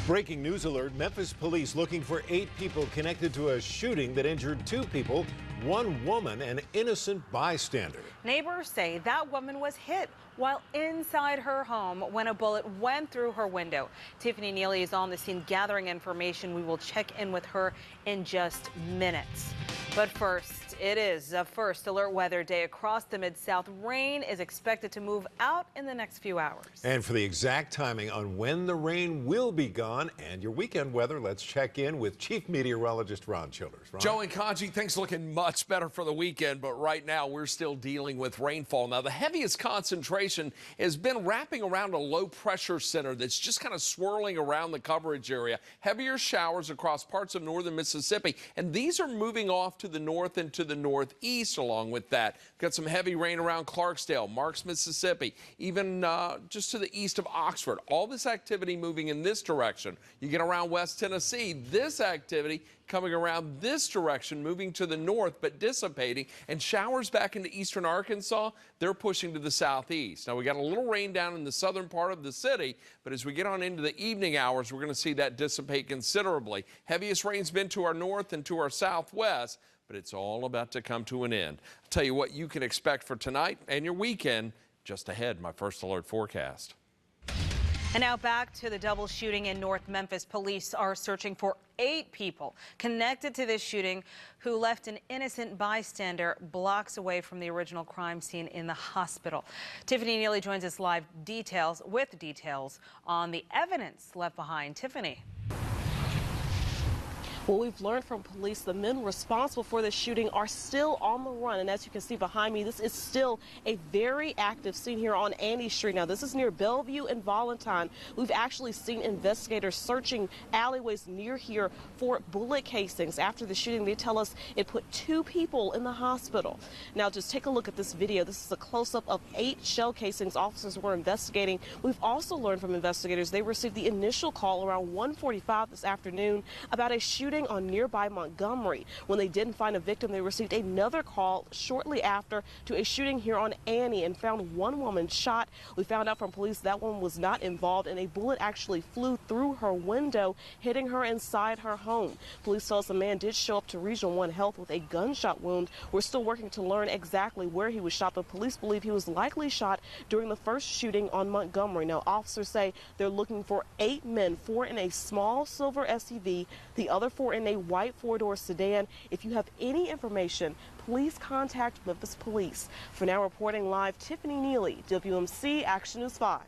Breaking news alert, Memphis police looking for 8 people connected to a shooting that injured 2 people, 1 woman, an innocent bystander. Neighbors say that woman was hit while inside her home when a bullet went through her window. Tiffany Neely is on the scene gathering information. We will check in with her in just minutes. But first, it is a first alert weather day across the Mid-South. Rain is expected to move out in the next few hours. And for the exact timing on when the rain will be gone and your weekend weather, let's check in with Chief Meteorologist Ron Childers. Ron? Joe and Kanji, things looking much better for the weekend, but right now we're still dealing with rainfall. Now, the heaviest concentration has been wrapping around a low pressure center that's just kind of swirling around the coverage area. Heavier showers across parts of northern Mississippi, and these are moving off to the north and to the northeast along with that. Got some heavy rain around Clarksdale, Marks, Mississippi, even just to the east of Oxford. All this activity moving in this direction. You get around West Tennessee, this activity coming around this direction, moving to the north, but dissipating. And showers back into eastern Arkansas, they're pushing to the southeast. Now, we got a little rain down in the southern part of the city, but as we get on into the evening hours, we're going to see that dissipate considerably. Heaviest rain's been to our north and to our southwest, but it's all about to come to an end. I'll tell you what you can expect for tonight and your weekend just ahead. My first alert forecast. And now back to the double shooting in North Memphis. Police are searching for 8 people connected to this shooting who left an innocent bystander blocks away from the original crime scene in the hospital. Tiffany Neely joins us live with details on the evidence left behind. Tiffany. Well, we've learned from police the men responsible for this shooting are still on the run. And as you can see behind me, this is still a very active scene here on Annie Street. Now, this is near Bellevue and Valentine. We've actually seen investigators searching alleyways near here for bullet casings. After the shooting, they tell us it put 2 people in the hospital. Now, just take a look at this video. This is a close-up of 8 shell casings officers were investigating. We've also learned from investigators they received the initial call around 1:45 this afternoon about a shooting on nearby Montgomery. When they didn't find a victim, they received another call shortly after to a shooting here on Annie and found 1 woman shot. We found out from police that one was not involved and a bullet actually flew through her window, hitting her inside her home. Police tell us a man did show up to Regional 1 Health with a gunshot wound. We're still working to learn exactly where he was shot, but police believe he was likely shot during the first shooting on Montgomery. Now, officers say they're looking for 8 men, 4 in a small silver SUV, the other 4 in a white 4-door sedan. If you have any information, please contact Memphis Police. For now, reporting live, Tiffany Neely, WMC Action News 5.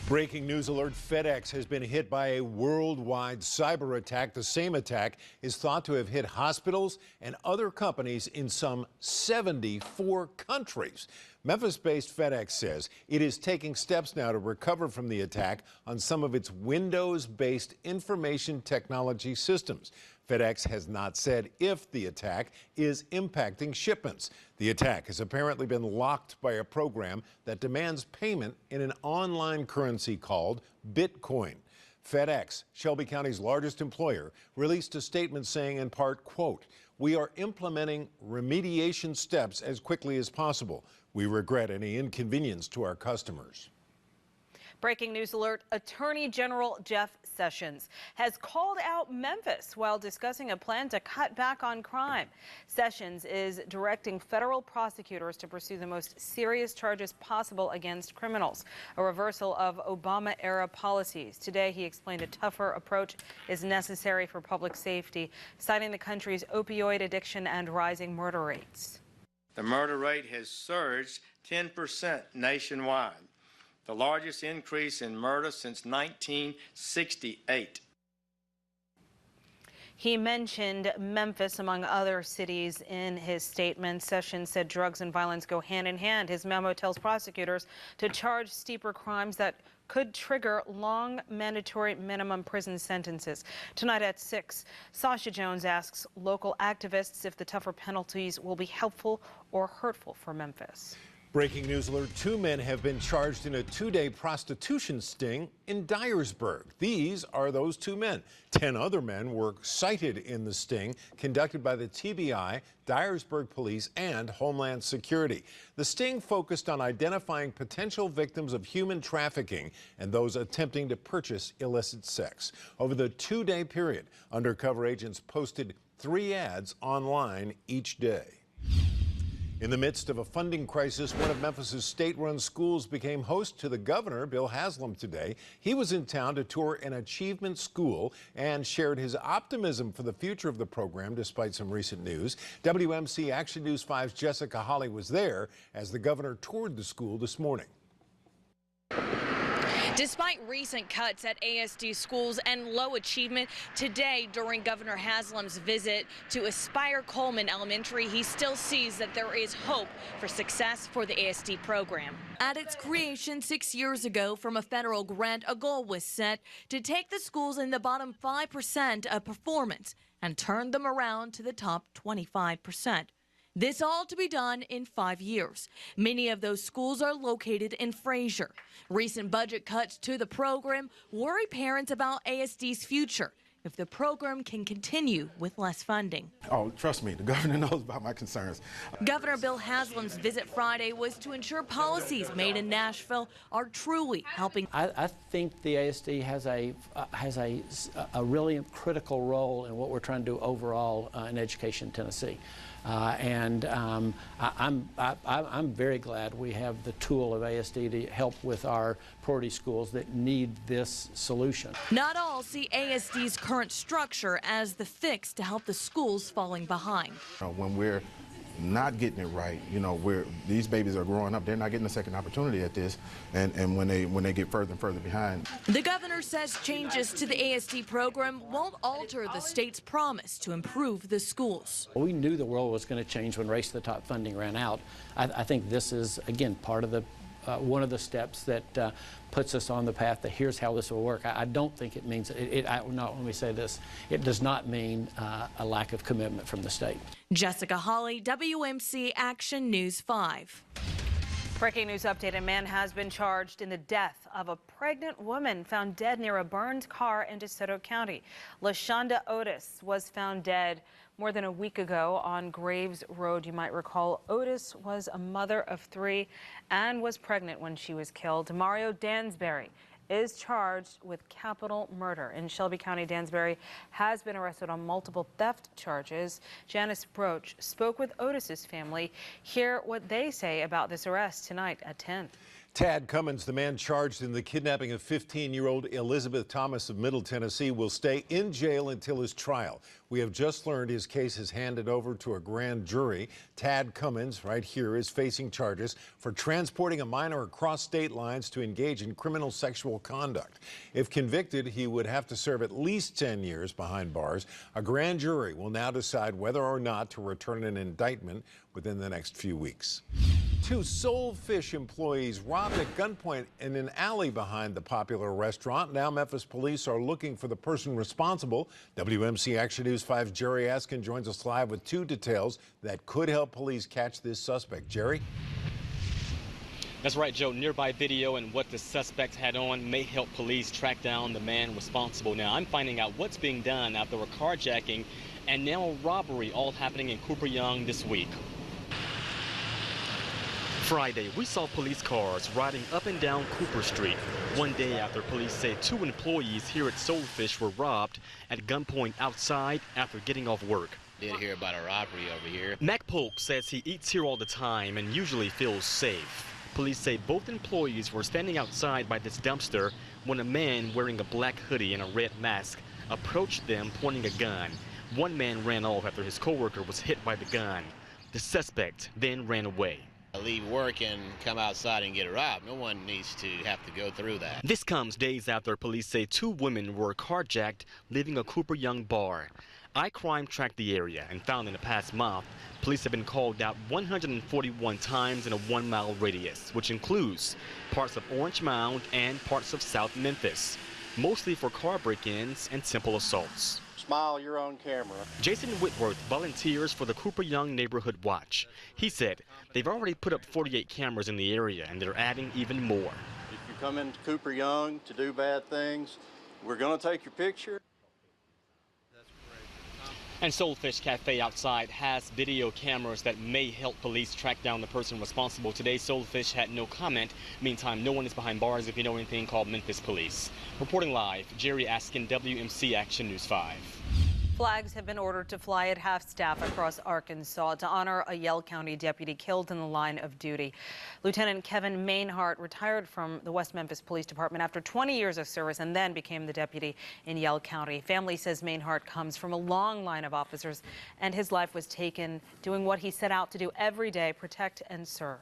Breaking news alert, FedEx has been hit by a worldwide cyber attack. The same attack is thought to have hit hospitals and other companies in some 74 countries. Memphis-based FedEx says it is taking steps now to recover from the attack on some of its Windows-based information technology systems. FedEx has not said if the attack is impacting shipments. The attack has apparently been locked by a program that demands payment in an online currency called Bitcoin. FedEx, Shelby County's largest employer, released a statement saying in part, quote, "We are implementing remediation steps as quickly as possible. We regret any inconvenience to our customers." Breaking news alert, Attorney General Jeff Sessions has called out Memphis while discussing a plan to cut back on crime. Sessions is directing federal prosecutors to pursue the most serious charges possible against criminals, a reversal of Obama-era policies. Today, he explained a tougher approach is necessary for public safety, citing the country's opioid addiction and rising murder rates. The murder rate has surged 10% nationwide, the largest increase in murder since 1968. He mentioned Memphis among other cities in his statement. Sessions said drugs and violence go hand in hand. His memo tells prosecutors to charge steeper crimes that could trigger long mandatory minimum prison sentences. Tonight at 6, Sasha Jones asks local activists if the tougher penalties will be helpful or hurtful for Memphis. Breaking news alert, 2 men have been charged in a 2-day prostitution sting in Dyersburg. These are those 2 men. 10 other men were cited in the sting conducted by the TBI, Dyersburg Police, and Homeland Security. The sting focused on identifying potential victims of human trafficking and those attempting to purchase illicit sex. Over the 2-day period, undercover agents posted 3 ads online each day. In the midst of a funding crisis, one of Memphis's state-run schools became host to the governor, Bill Haslam, today. He was in town to tour an achievement school and shared his optimism for the future of the program despite some recent news. WMC Action News 5's Jessica Holly was there as the governor toured the school this morning. Despite recent cuts at ASD schools and low achievement, today during Governor Haslam's visit to Aspire Coleman Elementary, he still sees that there is hope for success for the ASD program. At its creation 6 years ago from a federal grant, a goal was set to take the schools in the bottom 5% of performance and turn them around to the top 25%. This all to be done in 5 years. Many of those schools are located in Fraser. Recent budget cuts to the program worry parents about ASD's future if the program can continue with less funding. Oh, trust me, the governor knows about my concerns. Governor Bill Haslam's visit Friday was to ensure policies made in Nashville are truly helping. I think the ASD has a really critical role in what we're trying to do overall in education in Tennessee. I'm very glad we have the tool of ASD to help with our priority schools that need this solution. Not all see ASD's current structure as the fix to help the schools falling behind. When we're not getting it right, these babies are growing up, they're not getting a second opportunity at this, and when they get further and further behind. The governor says changes to the ASD program won't alter the state's promise to improve the schools. We knew the world was going to change when Race to the Top funding ran out. I think this is, again, part of the one of the steps that puts us on the path that here's how this will work. I don't think it means, let me say this, it does not mean a lack of commitment from the state. Jessica Holly, WMC Action News 5. Breaking news update, a man has been charged in the death of a pregnant woman found dead near a burned car in DeSoto County. LaShonda Otis was found dead more than a week ago on Graves Road. You might recall Otis was a mother of 3 and was pregnant when she was killed. Mario Dansbury is charged with capital murder. In Shelby County, Dansbury has been arrested on multiple theft charges. Janice Broach spoke with Otis's family. Hear what they say about this arrest tonight at 10. Tad Cummins, the man charged in the kidnapping of 15-year-old Elizabeth Thomas of Middle Tennessee, will stay in jail until his trial. We have just learned his case is handed over to a grand jury. Tad Cummins, right here, is facing charges for transporting a minor across state lines to engage in criminal sexual conduct. If convicted, he would have to serve at least 10 years behind bars. A grand jury will now decide whether or not to return an indictment within the next few weeks. 2 Soulfish employees robbed at gunpoint in an alley behind the popular restaurant. Now Memphis police are looking for the person responsible. WMC Action News 5's Jerry Askin joins us live with 2 details that could help police catch this suspect. Jerry? That's right, Joe. Nearby video and what the suspect had on may help police track down the man responsible. Now, I'm finding out what's being done after a carjacking and now a robbery all happening in Cooper Young this week. Friday, we saw police cars riding up and down Cooper Street. One day after police say 2 employees here at Soulfish were robbed at gunpoint outside after getting off work. Did hear about a robbery over here. Mac Polk says he eats here all the time and usually feels safe. Police say both employees were standing outside by this dumpster when a man wearing a black hoodie and a red mask approached them pointing a gun. One man ran off after his coworker was hit by the gun. The suspect then ran away. Leave work and come outside and get robbed. No one needs to have to go through that. This comes days after police say 2 women were carjacked leaving a Cooper Young bar. iCrime tracked the area and found in the past month, police have been called out 141 times in a 1-mile radius, which includes parts of Orange Mound and parts of South Memphis, mostly for car break-ins and simple assaults. Smile, you're on camera. Jason Whitworth volunteers for the Cooper Young Neighborhood Watch. He said they've already put up 48 cameras in the area and they're adding even more. If you come into Cooper Young to do bad things, we're going to take your picture. And Soulfish Cafe outside has video cameras that may help police track down the person responsible. Today, Soulfish had no comment. Meantime, no one is behind bars if you know anything called Memphis Police. Reporting live, Jerry Askin, WMC Action News 5. Flags have been ordered to fly at half-staff across Arkansas to honor a Yell County deputy killed in the line of duty. Lieutenant Kevin Mainhart retired from the West Memphis Police Department after 20 years of service and then became the deputy in Yell County. Family says Mainhart comes from a long line of officers, and his life was taken doing what he set out to do every day, protect and serve.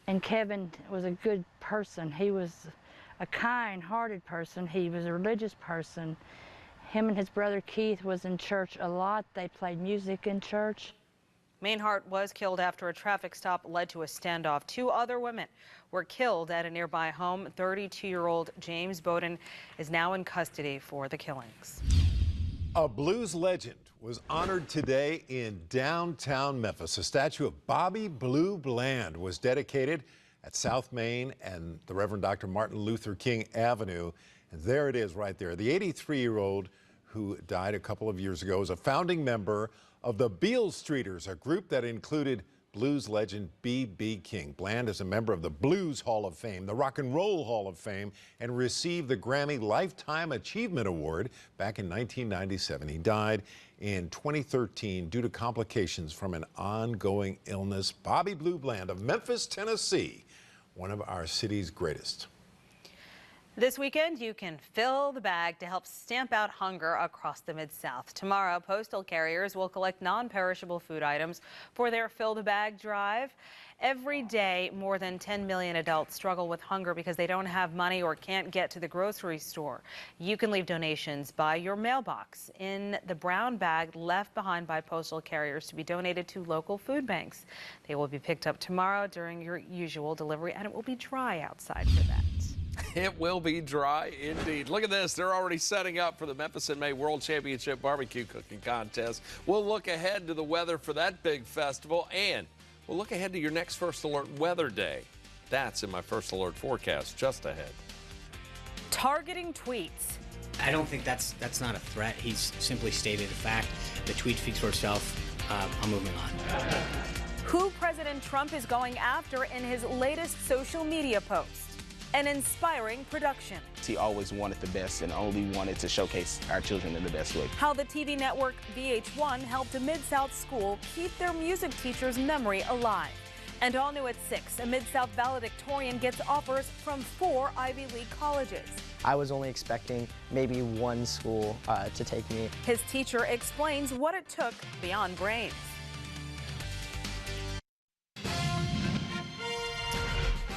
And Kevin was a good person. He was a kind-hearted person. He was a religious person. Him and his brother Keith was in church a lot. They played music in church. Mainhart was killed after a traffic stop led to a standoff. 2 other women were killed at a nearby home. 32-year-old James Bowden is now in custody for the killings. A blues legend was honored today in downtown Memphis. A statue of Bobby Blue Bland was dedicated at South Main and the Reverend Dr. Martin Luther King Avenue. And there it is right there. The 83-year-old who died a couple of years ago is a founding member of the Beale Streeters, a group that included blues legend B.B. King. Bland is a member of the Blues Hall of Fame, the Rock and Roll Hall of Fame, and received the Grammy Lifetime Achievement Award back in 1997. He died in 2013 due to complications from an ongoing illness. Bobby Blue Bland of Memphis, Tennessee, one of our city's greatest. This weekend, you can fill the bag to help stamp out hunger across the Mid-South. Tomorrow, postal carriers will collect non-perishable food items for their Fill the Bag drive. Every day, more than 10 million adults struggle with hunger because they don't have money or can't get to the grocery store. You can leave donations by your mailbox in the brown bag left behind by postal carriers to be donated to local food banks. They will be picked up tomorrow during your usual delivery, and it will be dry outside for that. It will be dry indeed. Look at this. They're already setting up for the Memphis in May World Championship Barbecue Cooking Contest. We'll look ahead to the weather for that big festival, and we'll look ahead to your next First Alert weather day. That's in my First Alert forecast just ahead. Targeting tweets. I don't think that's not a threat. He's simply stated a fact. The tweet speaks for itself. I'm moving on. Who President Trump is going after in his latest social media post. An inspiring production. He always wanted the best and only wanted to showcase our children in the best way. How the TV network VH1 helped a Mid-South school keep their music teacher's memory alive. And all new at 6, a Mid-South valedictorian gets offers from 4 Ivy League colleges. I was only expecting maybe one school to take me. His teacher explains what it took beyond brains.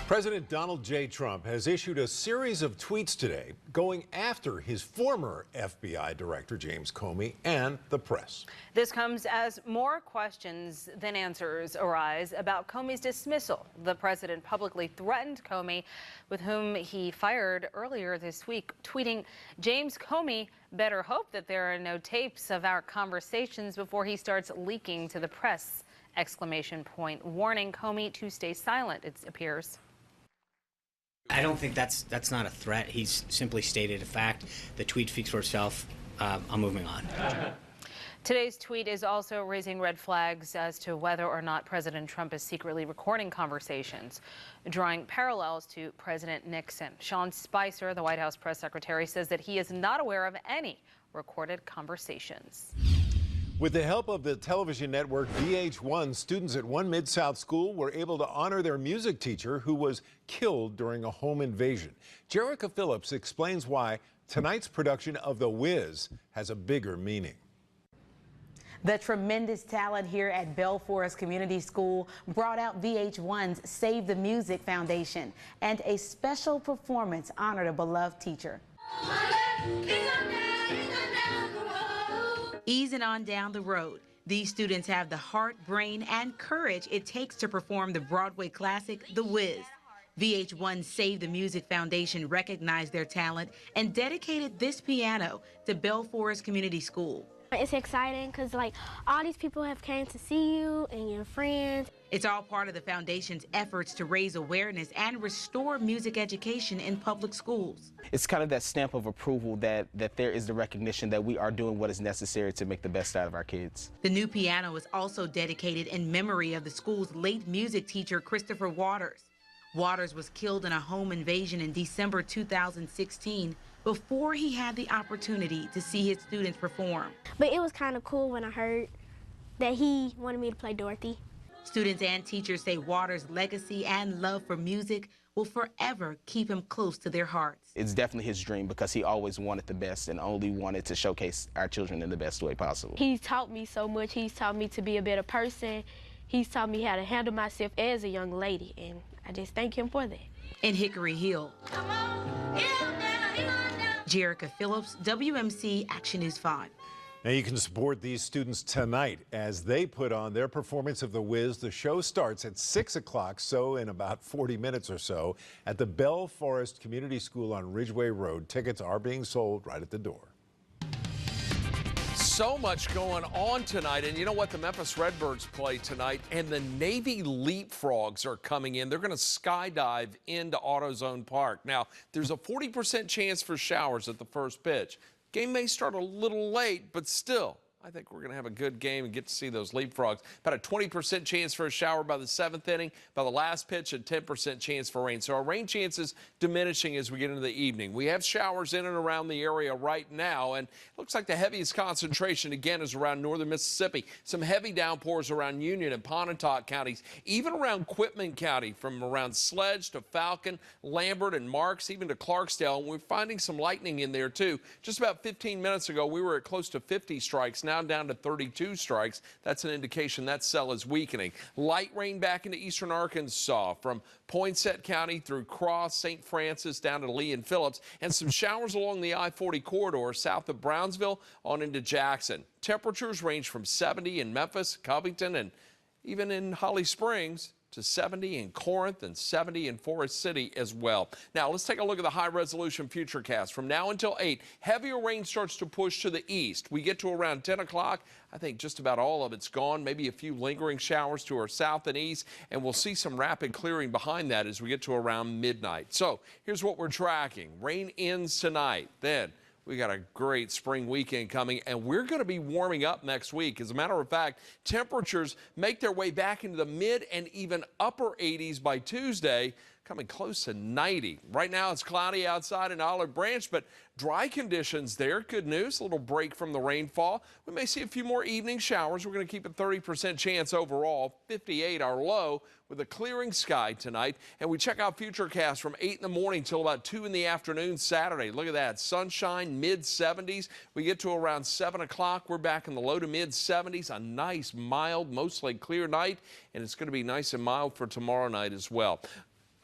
President Donald J. Trump has issued a series of tweets today going after his former FBI director, James Comey, and the press. This comes as more questions than answers arise about Comey's dismissal. The president publicly threatened Comey, with whom he fired earlier this week, tweeting, "James Comey better hope that there are no tapes of our conversations before he starts leaking to the press!" Exclamation point, warning Comey to stay silent, it appears. I don't think that's not a threat. He's simply stated a fact. The tweet speaks for itself. I'm moving on. Today's tweet is also raising red flags as to whether or not President Trump is secretly recording conversations, drawing parallels to President Nixon. Sean Spicer, the White House press secretary, says that he is not aware of any recorded conversations. With the help of the television network VH1, students at one Mid-South school were able to honor their music teacher who was killed during a home invasion. Jerica Phillips explains why tonight's production of The Wiz has a bigger meaning. The tremendous talent here at Bell Forest Community School brought out VH1's Save the Music Foundation, and a special performance honored a beloved teacher. Easing on down the road, these students have the heart, brain, and courage it takes to perform the Broadway classic, The Wiz. VH1's Save the Music Foundation recognized their talent and dedicated this piano to Bell Forest Community School. It's exciting because all these people have came to see you and your friends. It's all part of the foundation's efforts to raise awareness and restore music education in public schools. It's kind of that stamp of approval that there is the recognition that we are doing what is necessary to make the best out of our kids. The new piano is also dedicated in memory of the school's late music teacher, Christopher Waters. Waters was killed in a home invasion in December 2016 before he had the opportunity to see his students perform. But it was kind of cool when I heard that he wanted me to play Dorothy. Students and teachers say Waters' legacy and love for music will forever keep him close to their hearts. It's definitely his dream because he always wanted the best and only wanted to showcase our children in the best way possible. He's taught me so much. He's taught me to be a better person. He's taught me how to handle myself as a young lady, and I just thank him for that. In Hickory Hill, Jerica Phillips, WMC Action News 5. Now you can support these students tonight as they put on their performance of The Wiz. The show starts at 6 o'clock, so in about 40 minutes or so, at the Bell Forest Community School on Ridgeway Road. Tickets are being sold right at the door. So much going on tonight, and you know what? The Memphis Redbirds play tonight, and the Navy Leapfrogs are coming in. They're going to skydive into AutoZone Park. Now, there's a 40% chance for showers at the first pitch. Game may start a little late, but still, I think we're going to have a good game and get to see those Leapfrogs. About a 20% chance for a shower by the 7th inning. By the last pitch, a 10% chance for rain. So our rain chances diminishing as we get into the evening. We have showers in and around the area right now, and it looks like the heaviest concentration, again, is around northern Mississippi. Some heavy downpours around Union and Pontotoc counties, even around Quitman County, from around Sledge to Falcon, Lambert and Marks, even to Clarksdale. And we're finding some lightning in there, too. Just about 15 minutes ago, we were at close to 50 strikes. Now down to 32 strikes. That's an indication that cell is weakening. Light rain back into eastern Arkansas from Poinsett County through Cross, St. Francis down to Lee and Phillips, and some showers along the I-40 corridor south of Brownsville on into Jackson. Temperatures range from 70 in Memphis, Covington, and even in Holly Springs, to 70 in Corinth and 70 in Forest City as well. Now, let's take a look at the high-resolution futurecast. From now until 8, heavier rain starts to push to the east. We get to around 10 o'clock. I think just about all of it's gone, maybe a few lingering showers to our south and east, and we'll see some rapid clearing behind that as we get to around midnight. So here's what we're tracking. Rain ends tonight. Then we got a great spring weekend coming, and we're going to be warming up next week. As a matter of fact, temperatures make their way back into the mid and even upper 80s by Tuesday, coming close to 90. Right now it's cloudy outside in Olive Branch, but dry conditions there. Good news, a little break from the rainfall. We may see a few more evening showers. We're going to keep a 30% chance overall, 58 our low, with a clearing sky tonight. And we check out Futurecast from 8 in the morning till about 2 in the afternoon Saturday. Look at that, sunshine, mid-70s. We get to around 7 o'clock. We're back in the low to mid-70s. A nice, mild, mostly clear night, and it's going to be nice and mild for tomorrow night as well.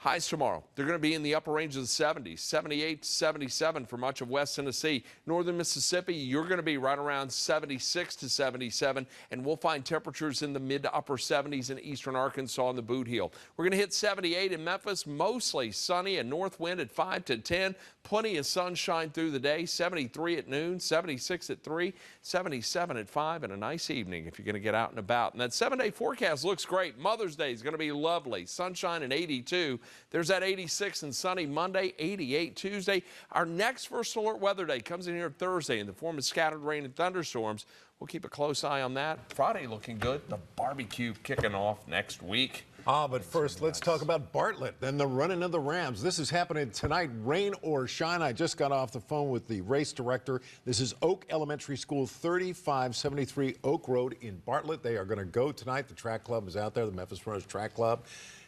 Highs tomorrow, they're going to be in the upper range of the 70s, 78 to 77 for much of West Tennessee. Northern Mississippi, you're going to be right around 76 to 77, and we'll find temperatures in the mid to upper 70s in eastern Arkansas and the Boot Heel. We're going to hit 78 in Memphis, mostly sunny and north wind at 5 to 10. Plenty of sunshine through the day, 73 at noon, 76 at 3, 77 at 5, and a nice evening if you're going to get out and about. And that 7-day forecast looks great. Mother's Day is going to be lovely. Sunshine and 82. There's that 86 and sunny Monday, 88 Tuesday. Our next First Alert Weather Day comes in here Thursday in the form of scattered rain and thunderstorms. We'll keep a close eye on that. Friday looking good. The barbecue kicking off next week. But first, let's talk about Bartlett and the running of the Rams. This is happening tonight, rain or shine. I just got off the phone with the race director. This is Oak Elementary School, 3573 Oak Road in Bartlett. They are going to go tonight. The track club is out there, the Memphis Runners Track Club.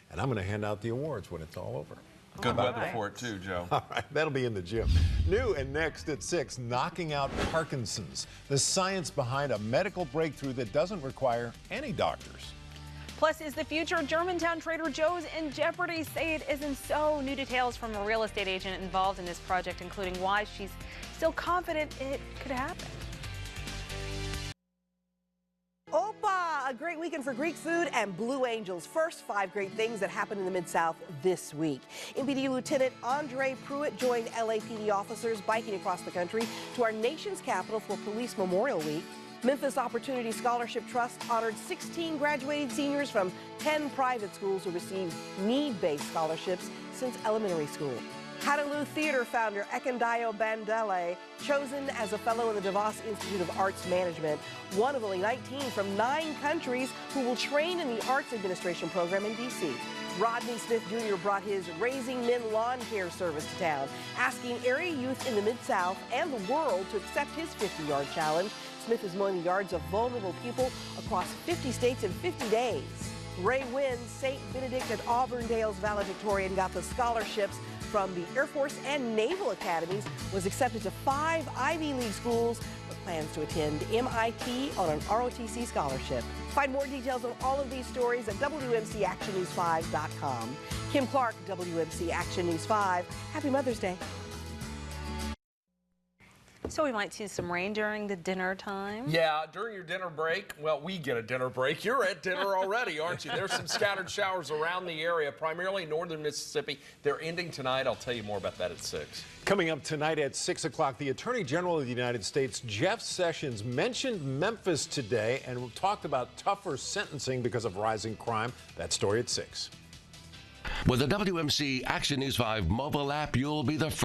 And I'm going to hand out the awards when it's all over. Good weather for it, too, Joe. All right, that'll be in the gym. New and next at 6, knocking out Parkinson's. The science behind a medical breakthrough that doesn't require any doctors. Plus, is the future of Germantown Trader Joe's in jeopardy? Say it isn't so. New details from a real estate agent involved in this project, including why she's still confident it could happen. Opa! a great weekend for Greek food and Blue Angels. First, 5 great things that happened in the Mid-South this week. MPD Lieutenant Andre Pruitt joined LAPD officers biking across the country to our nation's capital for Police Memorial Week. Memphis Opportunity Scholarship Trust honored 16 graduating seniors from 10 private schools who received need-based scholarships since elementary school. Honolulu Theater founder Ekendayo Bandele, chosen as a fellow in the DeVos Institute of Arts Management, one of only 19 from 9 countries who will train in the Arts Administration program in D.C. Rodney Smith Jr. brought his Raising Men Lawn Care service to town, asking area youth in the Mid-South and the world to accept his 50-yard challenge. Smith is mowing the yards of vulnerable people across 50 states in 50 days. Ray Wynn, St. Benedict at Auburndale's valedictorian, got the scholarships from the Air Force and Naval Academies, was accepted to 5 Ivy League schools, with plans to attend MIT on an ROTC scholarship. Find more details on all of these stories at WMCActionNews5.com. Kim Clark, WMC Action News 5. Happy Mother's Day. So we might see some rain during the dinner time. Yeah, during your dinner break. Well, we get a dinner break. You're at dinner already, aren't you? There's some scattered showers around the area, primarily northern Mississippi. They're ending tonight. I'll tell you more about that at 6. Coming up tonight at 6 o'clock, the Attorney General of the United States, Jeff Sessions, mentioned Memphis today and talked about tougher sentencing because of rising crime. That story at 6. With the WMC Action News 5 mobile app, you'll be the first